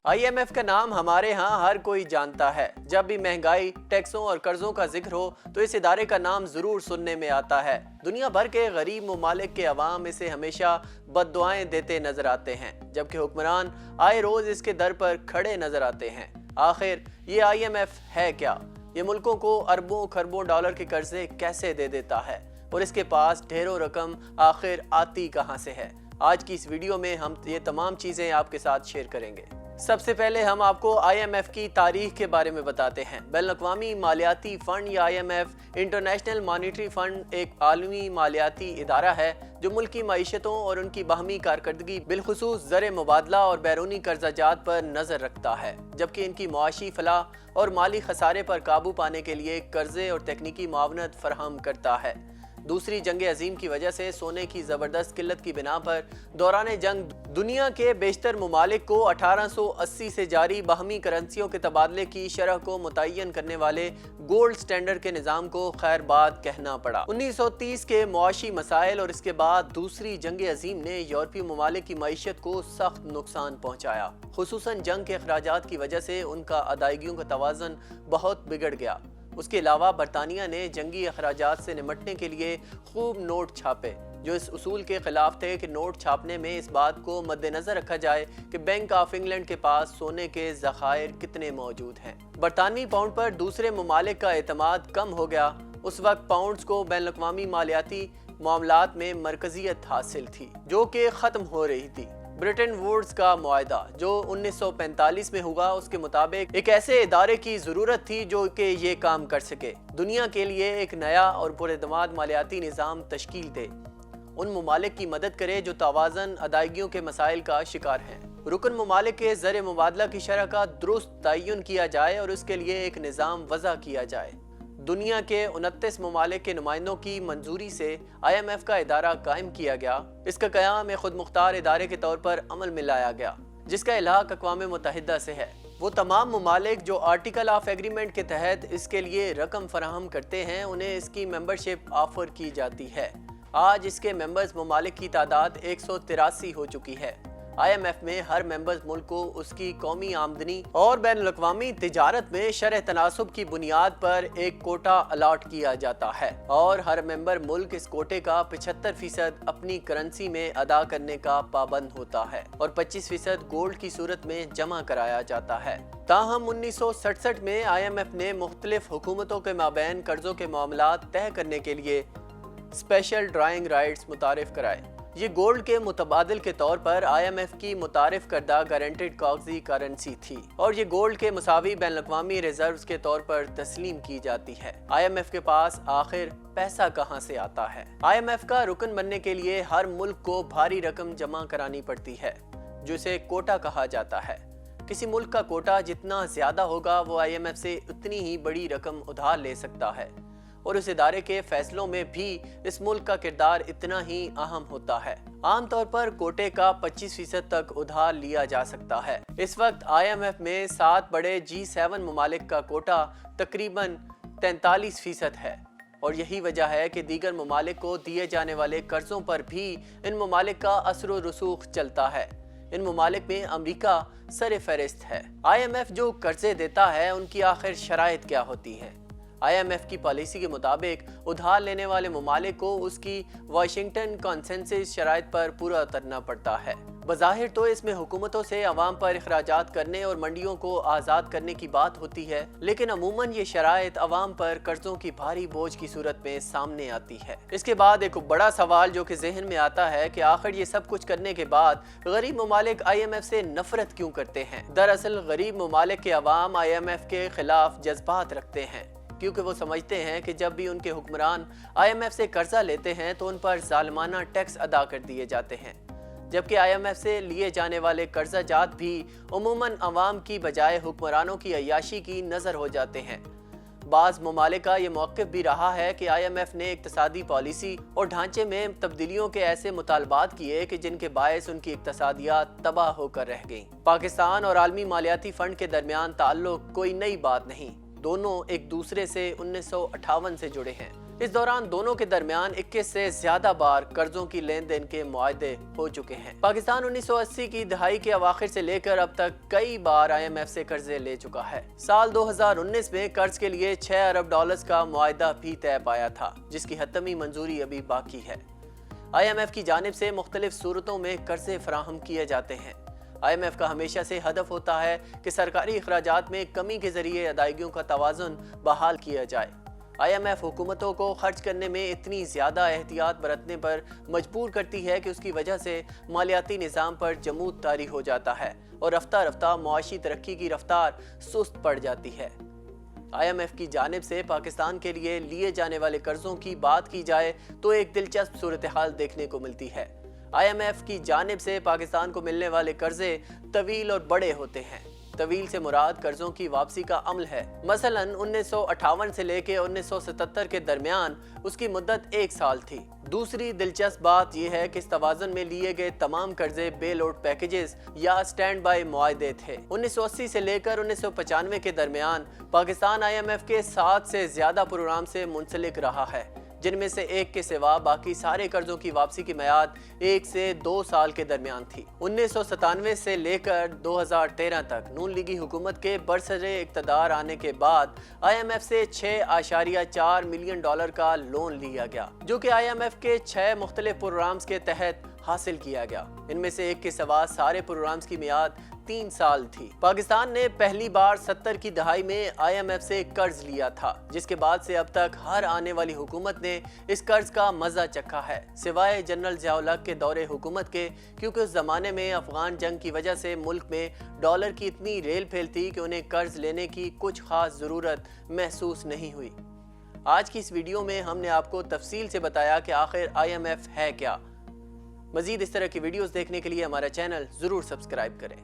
IMF का नाम हमारे यहाँ हर कोई जानता है। जब भी महंगाई, टैक्सों और कर्जों का जिक्र हो तो इस इदारे का नाम जरूर सुनने में आता है। दुनिया भर के गरीब ममालिक के अवाम इसे हमेशा बद्दुआएं देते नजर आते हैं, जबकि हुक्मरान आए रोज इसके दर पर खड़े नजर आते हैं। आखिर ये IMF है क्या? ये मुल्कों को अरबों खरबों डॉलर के कर्जे कैसे दे देता है और इसके पास ढेरों रकम आखिर आती कहां से है? आज की इस वीडियो में हम ये तमाम चीजें आपके साथ शेयर करेंगे। सबसे पहले हम आपको IMF की तारीख के बारे में बताते हैं। बैनुल-अक़वामी मालियाती फंड या IMF इंटरनेशनल मॉनेटरी फंड एक आलमी मालियाती इदारा है जो मुल्की मईशतों और उनकी बाहमी कारकर्दगी बिलखुसूस ज़र मुबादला और बैरूनी कर्जाजात पर नजर रखता है, जबकि इनकी मुआशी फलाह और माली खसारे पर काबू पाने के लिए कर्जे और तकनीकी मुआवनत फराहम करता है। दूसरी जंग अजीम की वजह से सोने की ज़बरदस्त किल्लत की बिना पर दौरान जंग दुनिया के बेशतर ममालिक को 1880 से जारी बाहमी करेंसियों के तबादले की शरह को मुतय्यन करने वाले गोल्ड स्टैंडर्ड के निज़ाम को खैरबाद कहना पड़ा। 1930 के मुआशी मसाइल और इसके बाद दूसरी जंग अजीम ने यूरोपीय ममालिक की मईशत को सख्त नुकसान पहुँचाया। खुसूसन जंग के अखराजात की वजह से उनका अदायगियों का तवाज़न बहुत बिगड़ गया। उसके अलावा बरतानिया ने जंगी अखराजात से निमटने के लिए खूब नोट छापे, जो इस उसूल के खिलाफ थे कि नोट छापने में इस बात को मद्देनजर रखा जाए कि बैंक ऑफ इंग्लैंड के पास सोने के ज़खायर कितने मौजूद हैं। बरतानवी पाउंड पर दूसरे ममालिक का एतमाद कम हो गया। उस वक्त पाउंड्स को बैनुल-अक़वामी मालियाती मामलात में मरकजियत हासिल थी, जो कि ख़त्म हो रही थी। ब्रिटेन वुड्स का मुआहदा जो 1945 में हुआ, उसके मुताबिक एक ऐसे इदारे की ज़रूरत थी जो कि ये काम कर सके, दुनिया के लिए एक नया और पुरएतमाद मालियाती निज़ाम तश्कील दे, उन ममालिक की मदद करे जो तवाज़न अदायगियों के मसाइल का शिकार हैं। रुकन ममालिक के ज़र मुबादला की शरह का दुरुस्त तयन किया जाए और उसके लिए एक निज़ाम वज़ा किया जाए। दुनिया के 29 ममालिक के नुमाइंदों की मंजूरी से IMF का इदारा कायम किया गया। इसका क़याम एक खुद मुख्तार इदारे के तौर पर अमल में लाया गया, जिसका इलाक़ अक़वाम मुत्तहिदा से है। वो तमाम ममालिक जो आर्टिकल ऑफ एग्रीमेंट के तहत इसके लिए रकम फराहम करते हैं, उन्हें इसकी मेंबरशिप ऑफर की जाती है। आज इसके मेंबर्स ममालिक की तादाद 183 हो चुकी है। IMF में हर मेंबर्स मुल्क को उसकी कौमी आमदनी और बैनुल-अक़वामी तिजारत में शरह तनासुब की बुनियाद पर एक कोटा अलाट किया जाता है और हर मेंबर मुल्क इस कोटे का 75% अपनी करेंसी में अदा करने का पाबंद होता है और 25% गोल्ड की सूरत में जमा कराया जाता है। ताहम 1967 में IMF ने मुख्तलिफ हुकूमतों के माबैन कर्जों के मामलात तय करने के लिए स्पेशल ड्राइंग राइट्स मुतारिफ कराए। ये गोल्ड के मुतबादिल के तौर पर IMF की मुतारिफ करदा गारंटेड कागजी करेंसी थी और ये गोल्ड के मुसावी बैनुल-अक़वामी रिजर्व्स के तौर पर तस्लीम की जाती है। IMF के पास आखिर पैसा कहां से आता है? IMF का रुकन बनने के लिए हर मुल्क को भारी रकम जमा करानी पड़ती है, जिसे कोटा कहा जाता है। किसी मुल्क का कोटा जितना ज्यादा होगा, वो IMF से उतनी ही बड़ी रकम उधार ले सकता है और उस इदारे के फैसलों में भी इस मुल्क का किरदार इतना ही अहम होता है। आम तौर पर कोटे का 25% तक उधार लिया जा सकता है। इस वक्त IMF में 7 बड़े G7 ममालिक का कोटा तकरीबन 43% है और यही वजह है कि दीगर ममालिक को दिए जाने वाले कर्जों पर भी इन ममालिक का असर रसूख चलता है। इन ममालिक में अमरीका सर फहरिस्त है। IMF जो कर्जे देता है, उनकी आखिर शराइत क्या होती हैं? IMF की पॉलिसी के मुताबिक उधार लेने वाले ममालिक को उसकी वाशिंगटन कॉन्सेंसस शराइत पर पूरा उतरना पड़ता है। बज़ाहिर तो इसमें हुकूमतों से अवाम पर इखराजात करने और मंडियों को आज़ाद करने की बात होती है, लेकिन अमूमन ये शराइत अवाम पर कर्जों की भारी बोझ की सूरत में सामने आती है। इसके बाद एक बड़ा सवाल जो कि जहन में आता है कि आखिर ये सब कुछ करने के बाद गरीब ममालिक IMF से नफरत क्यों करते हैं? दरअसल गरीब ममालिक के अवाम IMF के खिलाफ जज्बात रखते हैं, क्योंकि वो समझते हैं कि जब भी उनके हुक्मरान IMF से कर्जा लेते हैं तो उन पर जालिमाना टैक्स अदा कर दिए जाते हैं, जबकि IMF से लिए जाने वाले कर्जाजात भी उमूमन अवाम की बजाय हुक्मरानों की अय्याशी की नज़र हो जाते हैं। बाज़ ममालिक का ये मौक़िफ़ भी रहा है कि IMF ने इक़्तिसादी पॉलिसी और ढांचे में तब्दीलियों के ऐसे मुतालबात किए कि जिनके बायस उनकी इक़्तिसादियात तबाह होकर रह गईं। पाकिस्तान और आलमी मालियाती फ़ंड के दरमियान ताल्लुक़ कोई नई बात नहीं, दोनों एक दूसरे से 1958 से जुड़े हैं। इस दौरान दोनों के दरमियान 21 से ज्यादा बार कर्जों की लेन देन के मुआहदे हो चुके हैं। पाकिस्तान 1980 की दहाई के अवाखिर से लेकर अब तक कई बार IMF से कर्जे ले चुका है। साल 2019 में कर्ज के लिए 6 अरब डॉलर्स का मुआहदा भी तय पाया था, जिसकी हतमी मंजूरी अभी बाकी है। IMF की जानिब से मुख्तलिफ सूरतों में कर्जे फराहम किए जाते हैं। IMF का हमेशा से हदफ होता है कि सरकारी अखराजात में कमी के जरिए अदायगियों का तवाज़ुन बहाल किया जाए। IMF हुकूमतों को खर्च करने में इतनी ज़्यादा एहतियात बरतने पर मजबूर करती है कि उसकी वजह से मालियाती निज़ाम पर जमूद तारी हो जाता है और रफ्ता रफ्ता मुआशी तरक्की की रफ्तार सुस्त पड़ जाती है। IMF की जानिब से पाकिस्तान के लिए जाने वाले कर्जों की बात की जाए तो एक दिलचस्प सूरत हाल देखने को मिलती है। IMF की जानिब से पाकिस्तान को मिलने वाले कर्जे तवील और बड़े होते हैं। तवील से मुराद कर्जों की वापसी का अमल है। मसलन 1958 से लेकर 1977 के दरमियान उसकी मुद्दत 1 साल थी। दूसरी दिलचस्प बात यह है कि इस तवाज़ुन में लिए गए तमाम कर्जे बेल आउट पैकेजेस या स्टैंड बाय मुआहदे थे। 1980 से लेकर 1995 के दरमियान पाकिस्तान IMF के 7 से ज्यादा प्रोग्राम से मुंसलिक रहा है, जिनमें से एक के सिवा बाकी सारे कर्जों की वापसी की मियाद 1 से 2 साल के दरमियान थी। 1997 से लेकर 2013 तक नून लीगी हुकूमत के बरसरे इक़्तिदार आने के बाद IMF से 6.4 मिलियन डॉलर का लोन लिया गया, जो कि IMF के 6 मुख्तलिफ प्रोग्राम्स के तहत हासिल किया गया। इनमें से एक के सिवा सारे प्रोग्राम्स की मियाद 3 साल थी। पाकिस्तान ने पहली बार 70 की दहाई में IMF से कर्ज लिया था, जिसके बाद से अब तक हर आने वाली हुकूमत ने इस कर्ज का मजा चखा है, सिवाय जनरल ज़ियाउल हक के दौरे हुकूमत के, क्योंकि उस जमाने में अफगान जंग की वजह से मुल्क में डॉलर की इतनी रेल फेल थी कि उन्हें कर्ज लेने की कुछ खास जरूरत महसूस नहीं हुई। आज की इस वीडियो में हमने आपको तफसील से बताया कि आखिर IMF है क्या। मजीद इस तरह की वीडियोस देखने के लिए हमारा चैनल जरूर सब्सक्राइब करें।